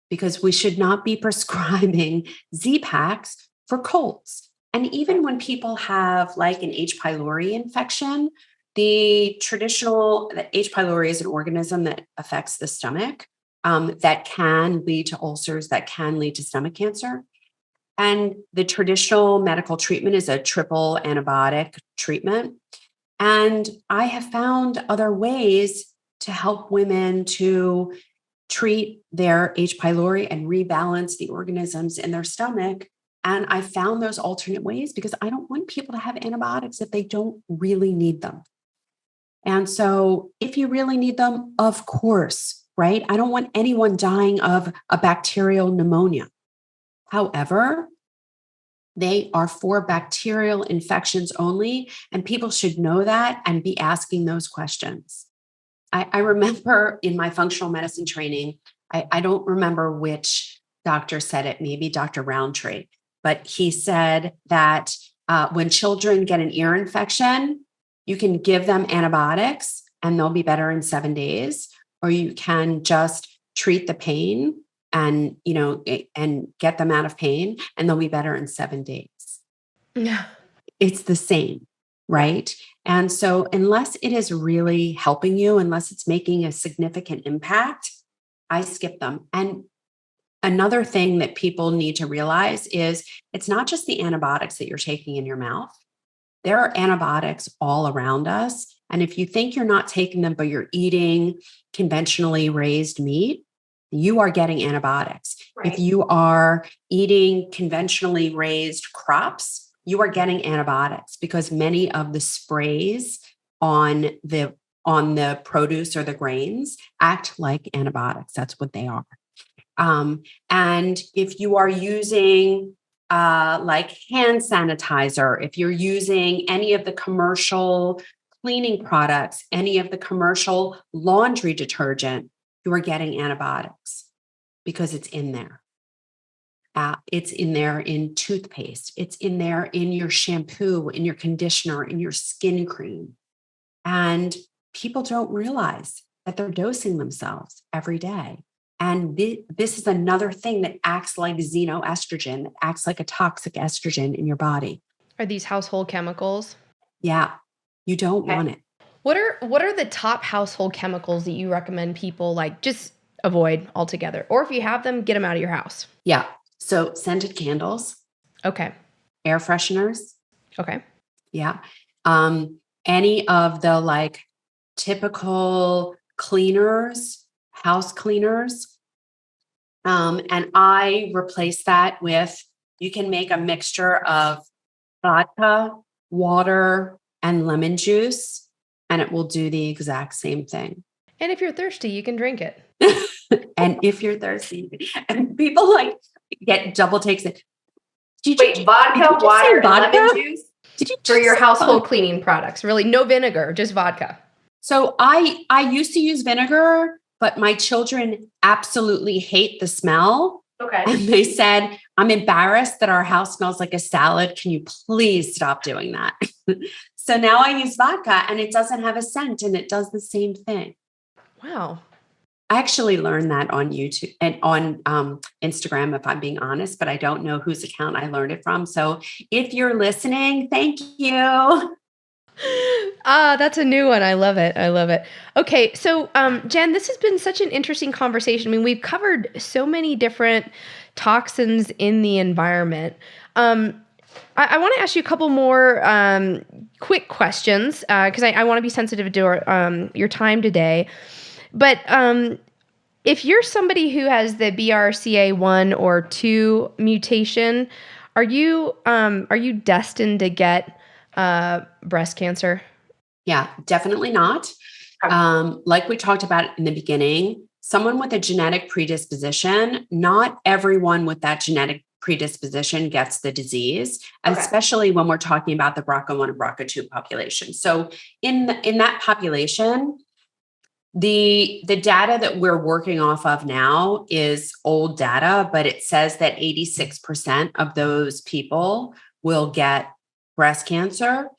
Because we should not be prescribing Z-Packs for colds. And even when people have like an H. pylori infection, the H. pylori is an organism that affects the stomach that can lead to ulcers, that can lead to stomach cancer. And the traditional medical treatment is a triple antibiotic treatment. And I have found other ways to help women to treat their H. pylori and rebalance the organisms in their stomach. And I found those alternate ways because I don't want people to have antibiotics if they don't really need them. And so if you really need them, of course, right? I don't want anyone dying of a bacterial pneumonia. However, they are for bacterial infections only, and people should know that and be asking those questions. I remember in my functional medicine training, I don't remember which doctor said it, maybe Dr. Roundtree, but he said that when children get an ear infection, you can give them antibiotics and they'll be better in 7 days, or you can just treat the pain and, and get them out of pain and they'll be better in 7 days. Yeah. It's the same, right? And so unless it is really helping you, unless it's making a significant impact, I skip them. And another thing that people need to realize is it's not just the antibiotics that you're taking in your mouth. There are antibiotics all around us. And if you think you're not taking them, but you're eating conventionally raised meat, you are getting antibiotics. Right. If you are eating conventionally raised crops, you are getting antibiotics because many of the sprays on the produce or the grains act like antibiotics. That's what they are. And if you are using like hand sanitizer, if you're using any of the commercial cleaning products, any of the commercial laundry detergent, you are getting antibiotics because it's in there. It's in there in toothpaste. It's in there in your shampoo, in your conditioner, in your skin cream. And people don't realize that they're dosing themselves every day. And this is another thing that acts like xenoestrogen, that acts like a toxic estrogen in your body. Are these household chemicals? Yeah, you don't want it. What are the top household chemicals that you recommend people like just avoid altogether? Or if you have them, get them out of your house. Yeah. So scented candles, Okay. air fresheners. Okay. Yeah. Any of the like typical cleaners, house cleaners. And I replace that with, you can make a mixture of vodka, water, and lemon juice, and it will do the exact same thing. And if you're thirsty, you can drink it. And if you're thirsty, and people like get double takes it. Wait, vodka, water, and lemon juice? Did you For your say household vodka? cleaning products? Really, no vinegar, just vodka. So I used to use vinegar, but my children absolutely hate the smell. Okay. And they said, I'm embarrassed that our house smells like a salad. Can you please stop doing that? So now I use vodka and it doesn't have a scent and it does the same thing. Wow. I actually learned that on YouTube and on Instagram, if I'm being honest, but I don't know whose account I learned it from. So if you're listening, thank you. That's a new one. I love it. I love it. Okay. So, Jenn, this has been such an interesting conversation. I mean, we've covered so many different toxins in the environment. I want to ask you a couple more quick questions because I want to be sensitive to your time today. But if you're somebody who has the BRCA1 or 2 mutation, are you destined to get breast cancer? Yeah, definitely not. Like we talked about in the beginning, someone with a genetic predisposition, not everyone with that genetic predisposition gets the disease, especially when we're talking about the BRCA1 and BRCA2 population. So in that population, the data that we're working off of now is old data, but it says that 86% of those people will get breast cancer.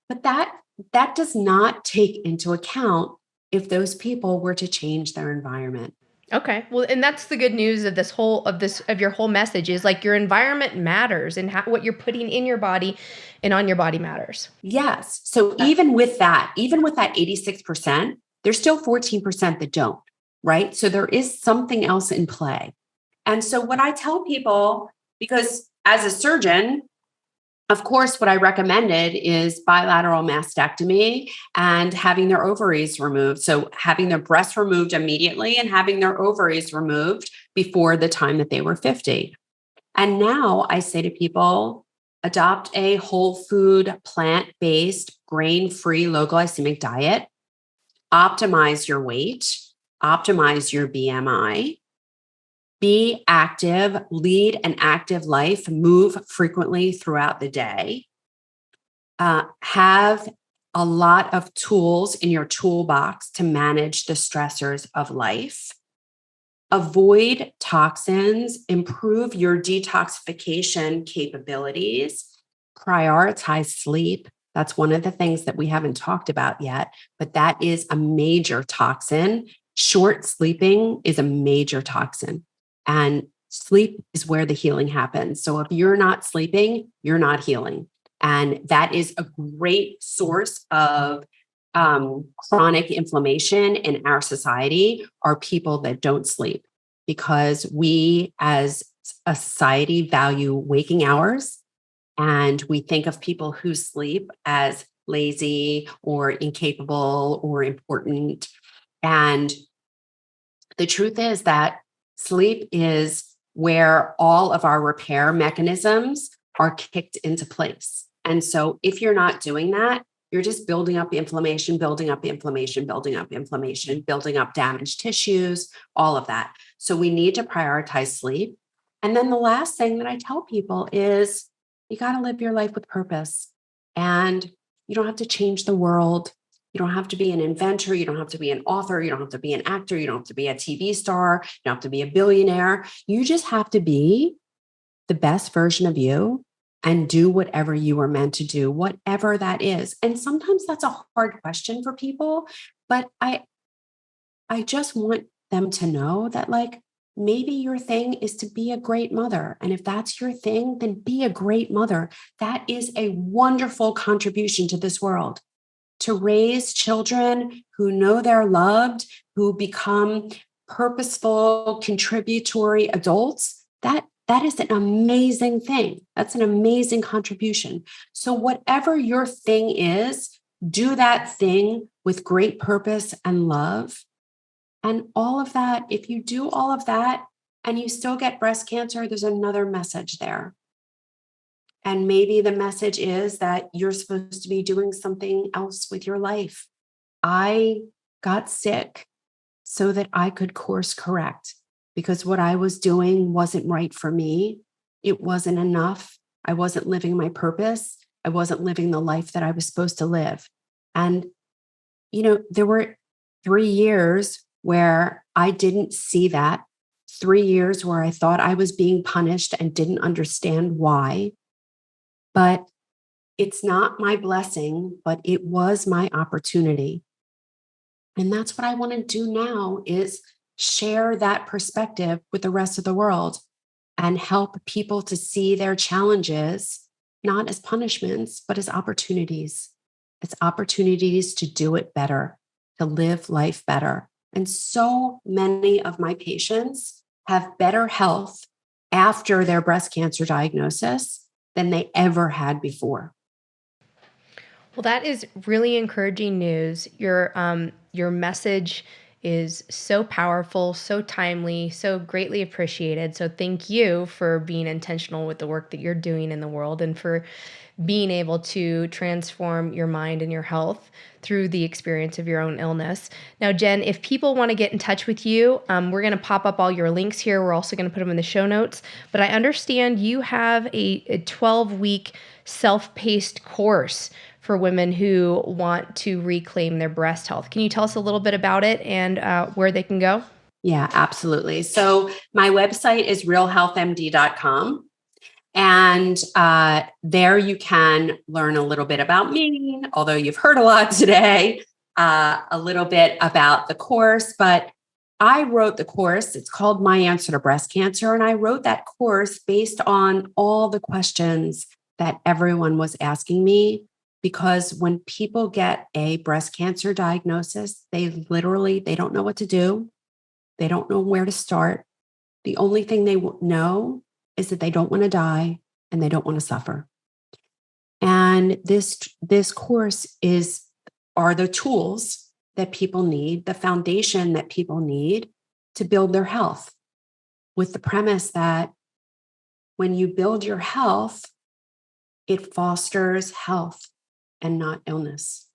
But that does not take into account if those people were to change their environment. Okay. Well, and that's the good news of your whole message is like your environment matters and what you're putting in your body and on your body matters. Yes. So even with that 86%, there's still 14% that don't, right? So there is something else in play. And so what I tell people, because as a surgeon, of course, what I recommended is bilateral mastectomy and having their ovaries removed. So having their breasts removed immediately and having their ovaries removed before the time that they were 50. And now I say to people, adopt a whole food, plant-based, grain-free, low glycemic diet, optimize your weight, optimize your BMI, be active, lead an active life, move frequently throughout the day, have a lot of tools in your toolbox to manage the stressors of life, avoid toxins, improve your detoxification capabilities, prioritize sleep. That's one of the things that we haven't talked about yet, but that is a major toxin. Short sleeping is a major toxin. And sleep is where the healing happens. So if you're not sleeping, you're not healing. And that is a great source of chronic inflammation in our society are people that don't sleep, because we as a society value waking hours. And we think of people who sleep as lazy or incapable or important. And the truth is that Sleep is where all of our repair mechanisms are kicked into place. And so if you're not doing that, you're just building up inflammation, building up inflammation, building up inflammation, building up damaged tissues, all of that. So we need to prioritize sleep. And then the last thing that I tell people is you got to live your life with purpose. And you don't have to change the world. You don't have to be an inventor. You don't have to be an author. You don't have to be an actor. You don't have to be a TV star. You don't have to be a billionaire. You just have to be the best version of you and do whatever you were meant to do, whatever that is. And sometimes that's a hard question for people, but I just want them to know that, like, maybe your thing is to be a great mother. And if that's your thing, then be a great mother. That is a wonderful contribution to this world. To raise children who know they're loved, who become purposeful, contributory adults, that is an amazing thing. That's an amazing contribution. So whatever your thing is, do that thing with great purpose and love. And all of that, if you do all of that and you still get breast cancer, there's another message there. And maybe the message is that you're supposed to be doing something else with your life. I got sick so that I could course correct because what I was doing wasn't right for me. It wasn't enough. I wasn't living my purpose. I wasn't living the life that I was supposed to live. And, there were 3 years where I didn't see that, 3 years where I thought I was being punished and didn't understand why. But it's not my blessing, but it was my opportunity. And that's what I want to do now is share that perspective with the rest of the world and help people to see their challenges not as punishments, but as opportunities. It's opportunities to do it better, to live life better. And so many of my patients have better health after their breast cancer diagnosis than they ever had before. Well, that is really encouraging news. Your message is so powerful, so timely, so greatly appreciated. So thank you for being intentional with the work that you're doing in the world and for being able to transform your mind and your health through the experience of your own illness. Now, Jenn, if people want to get in touch with you, we're going to pop up all your links here. We're also going to put them in the show notes. But I understand you have a 12-week self-paced course for women who want to reclaim their breast health. Can you tell us a little bit about it and where they can go? Yeah, absolutely. So my website is realhealthmd.com. And there you can learn a little bit about me, although you've heard a lot today, a little bit about the course. But I wrote the course. It's called My Answer to Breast Cancer. And I wrote that course based on all the questions that everyone was asking me. Because when people get a breast cancer diagnosis, they don't know what to do. They don't know where to start. The only thing they know is that they don't want to die and they don't want to suffer. And this course are the tools that people need, the foundation that people need to build their health, with the premise that when you build your health, it fosters health and not illness.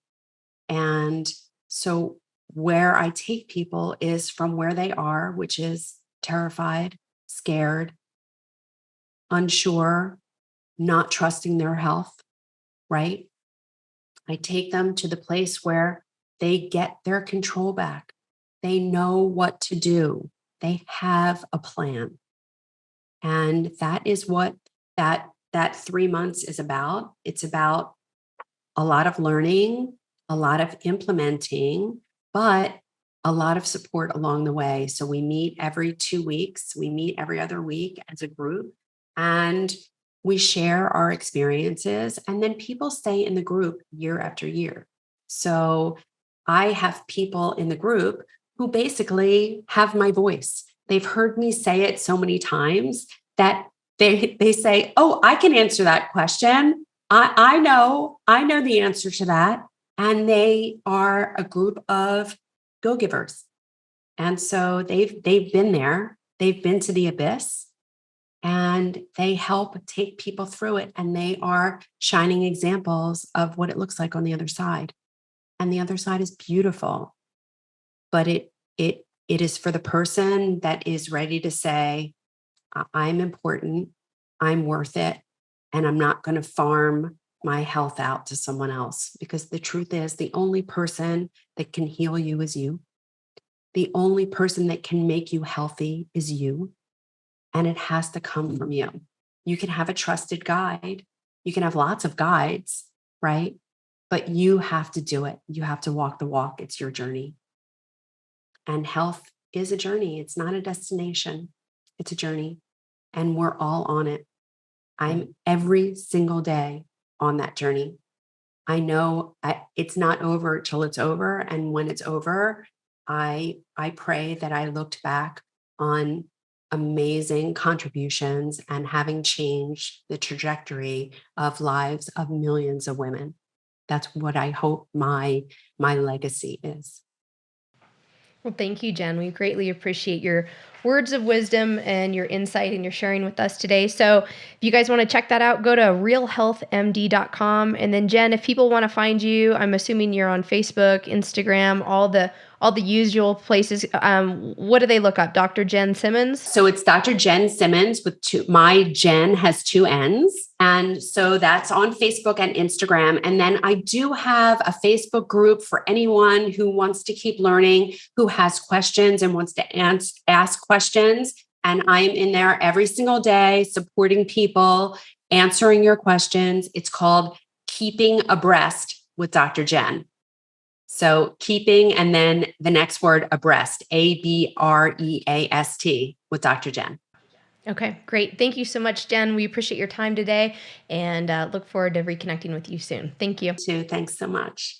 And so where I take people is from where they are, which is terrified, scared, unsure, not trusting their health, right? I take them to the place where they get their control back. They know what to do. They have a plan. And that is what that 3 months is about. It's about a lot of learning, a lot of implementing, but a lot of support along the way. So we meet every 2 weeks, we meet every other week as a group, and we share our experiences. And then people stay in the group year after year. So I have people in the group who basically have my voice. They've heard me say it so many times that they say, "Oh, I can answer that question. I know the answer to that." And they are a group of go-givers. And so they've been there They've been to the abyss and they help take people through it. And they are shining examples of what it looks like on the other side. And the other side is beautiful, but it is for the person that is ready to say, I'm important, I'm worth it, and I'm not going to farm my health out to someone else. Because the truth is, the only person that can heal you is you. The only person that can make you healthy is you. And it has to come from you. You can have a trusted guide, you can have lots of guides, right? But you have to do it. You have to walk the walk. It's your journey. And health is a journey, it's not a destination, it's a journey. And we're all on it. I'm every single day on that journey. I know it's not over till it's over. And when it's over, I pray that I looked back on amazing contributions and having changed the trajectory of lives of millions of women. That's what I hope my legacy is. Well, thank you, Jen. We greatly appreciate your words of wisdom and your insight and your sharing with us today. So, if you guys want to check that out, go to realhealthmd.com. And then, Jen, if people want to find you, I'm assuming you're on Facebook, Instagram, all the usual places. What do they look up? Dr. Jenn Simmons? So it's Dr. Jenn Simmons with two. My Jen has two N's. And so that's on Facebook and Instagram. And then I do have a Facebook group for anyone who wants to keep learning, who has questions and wants to ask questions. And I am in there every single day supporting people, answering your questions. It's called Keeping Abreast with Dr. Jenn. So keeping, and then the next word, abreast, ABREAST with Dr. Jenn. Okay, great. Thank you so much, Jen. We appreciate your time today and look forward to reconnecting with you soon. Thank you. Too. Thanks so much.